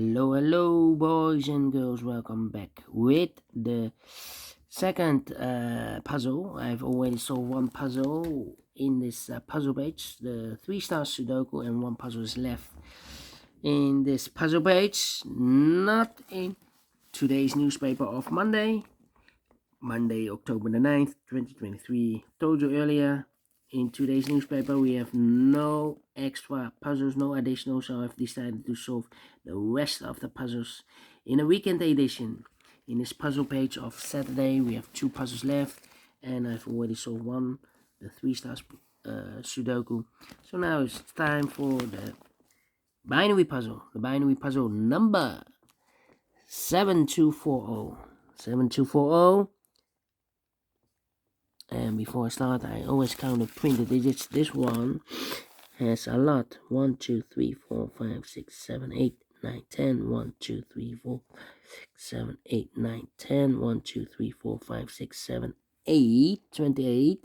Hello, boys and girls. Welcome back with the second puzzle. I've already solved one puzzle in this puzzle page, the 3-star Sudoku, and one puzzle is left in this puzzle page, not in today's newspaper of Monday, October the 9th, 2023. Told you earlier, in today's newspaper we have no extra puzzles, no additional, so I've decided to solve the rest of the puzzles in a weekend edition. In this puzzle page of Saturday we have 2 puzzles left, and I've already solved one, the 3-star Sudoku. So now it's time for the binary puzzle. The binary puzzle number 7240. 7240. And before I start, I always count and print the digits. This one has a lot. 1, 2, 3, 4, 5, 6, 7, 8, 9, 10. 1, 2, 3, 4, 6, 7, 8, 9, 10. 1, 2, 3, 4, 5, 6, 7, 8. 28.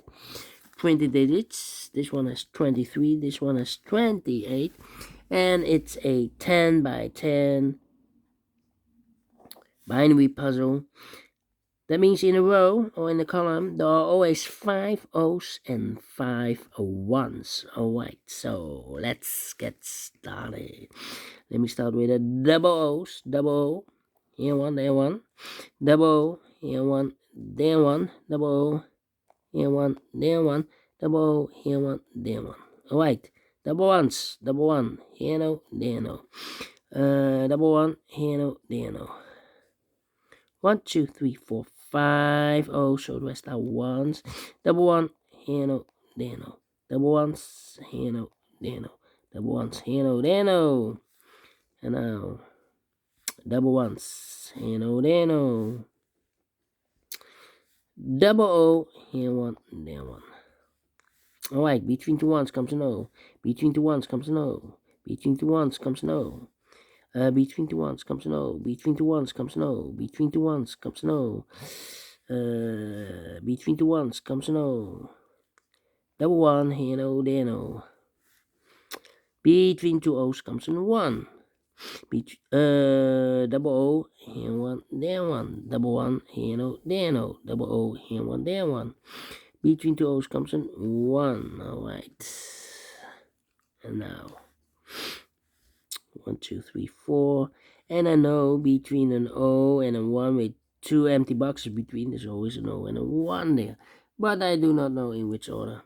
20 digits. This one has 23. This one has 28. And it's a 10 by 10 binary puzzle. That means in a row or in a column, there are always 5 O's and 5 1's. Alright, so let's get started. Let me start with the double O's. Double O, here one, there one. Double O, here one, there one. Double O, here one, there one. Double O, here one, there one. Alright, double ones. Double one, here no, there no. Double one, here no, there no. 1, 2, 3, 4, 5 O's, so the rest are ones. Double one, here no, there no. Double ones, here no, there no. Double ones, here no, there no. And now, double ones, here no, there no. Double O, here one, there one. Alright, between 2 ones comes an O. Between 2 ones comes an O. Between 2 ones comes an O. Between 2 ones comes an O. Between 2 ones comes an O. Between 2 ones comes an O. Between 2 ones comes an O. Double one, here no, there no. Between 2 O's comes an 1. Double O, here one, there one. Double one, here no, there no. Double O, here one, there one. Between 2 O's comes an 1. Alright. And now 1, 2, 3, 4. And I know between an O and a 1 with 2 empty boxes between, there's always an O and a 1 there. But I do not know in which order.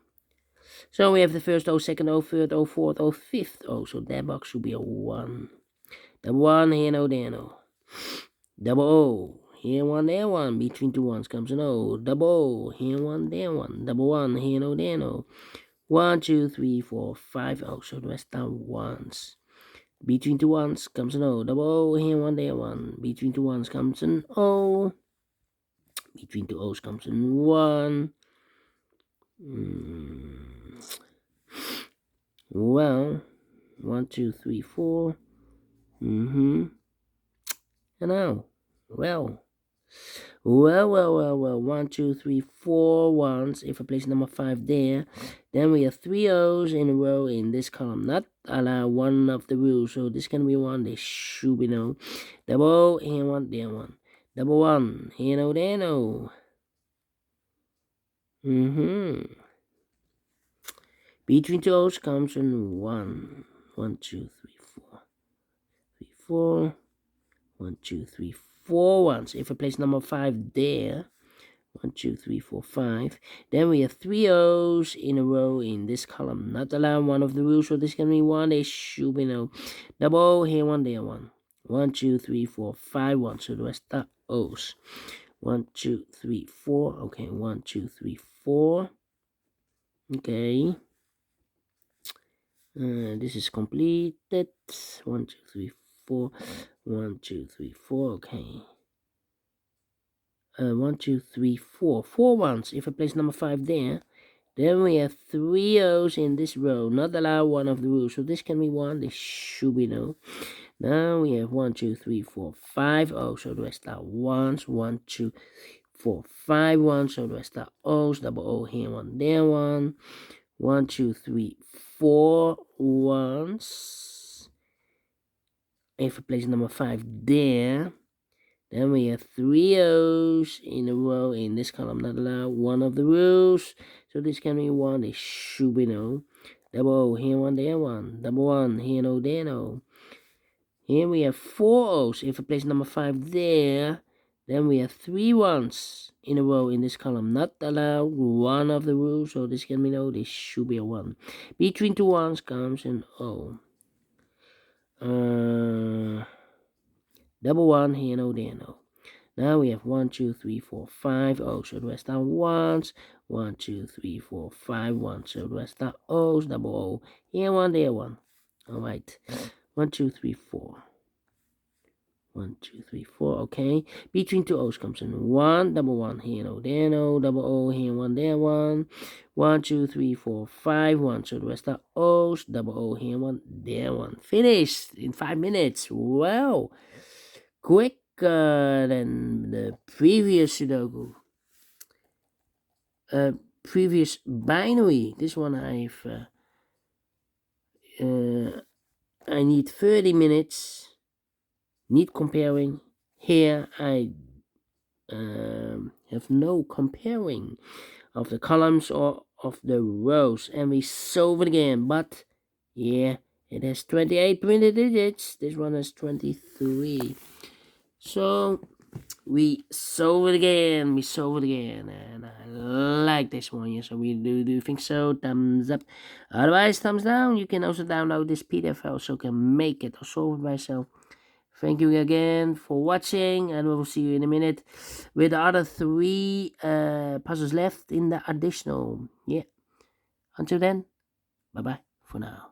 So we have the first O, second O, third O, fourth O, fifth O. So that box should be a 1. Double one, here no, there no. Double O, here one, there one. Between 2 ones comes an O. Double O, here one, there one. Double one, here no, there no. 1, 2, 3, 4, 5 O. So the rest are ones. Between 2 ones comes an O. Double O, here one, there one. Between 2 ones comes an O. Between 2 O's comes an 1. Well, 1, 2, 3, 4. And now, well, 1, 2, 3, 4 ones. If I place number 5 there, then we have 3 O's in a row in this column. Not allow one of the rules, so this can be one. This should be no. Double O, here one, there one. Double one, here no, there no. Between 2 O's comes in 1. 1, 2, 3, 4. 3, 4. 1, 2, 3, 4 ones. If I place number 5 there, 1, 2, 3, 4, 5. Then we have 3 O's in a row in this column. Not allowed one of the rules, so this can be 1. They should be no. Double O, here one, there one. 1, 2, 3, 4, 5 ones. So the rest are O's. 1, 2, 3, 4. Okay, 1, 2, 3, 4. Okay. This is completed. 1, 2, 3, 4. 1, 2, 3, 4. Okay. 1, 2, 3, 4. 4 ones. If I place number 5 there, then we have 3 O's in this row. Not allow one of the rules. So this can be 1. This should be no. Now we have 1, 2, 3, 4, 5 O's. So the rest are 1's. 1, 2, 4, 5 ones. So the rest are O's. Double O here, 1 there, 1. 1, 2, 3, 4 ones. if we place number 5 there, then we have 3 O's in a row in this column, not allowed, one of the rules. So this can be 1, it should be no. Double O, here 1, there 1. Double 1, here no, there no. Here we have 4 O's. If we place number 5 there, then we have 3 1s in a row in this column, not allowed, one of the rules. So this can be no, this should be a 1. Between 2 1s comes an O. Double 1, here no, there no. Now we have 1, 2, 3, 4, 5 O's. So the rest are 1s. 1, 2, 3, 4, 5 1s. So the rest are O's. Double O. Here 1, there 1. Alright. 1, 2, 3, 4. 1, 2, 3, 4. Okay. Between 2 O's comes in 1. Double 1. Here no, there no. Double O. Here 1, there 1. 1, 2, 3, 4, 5 1. So the rest are O's. Double O. Here 1, there 1. Finished in 5 minutes. Wow. Quicker than the previous Sudoku. Previous binary. This one I need 30 minutes. Need comparing. Here I have no comparing of the columns or of the rows, and we solve it again. But yeah, it has 28 printed digits. This one has 23. So we solve it again. And I like this one. Yes, so we do think so. Thumbs up. Otherwise, thumbs down. You can also download this PDF file so you can make it or solve it by yourself. Thank you again for watching, and we will see you in a minute with the other 3 puzzles left in the additional. Yeah. Until then, bye bye for now.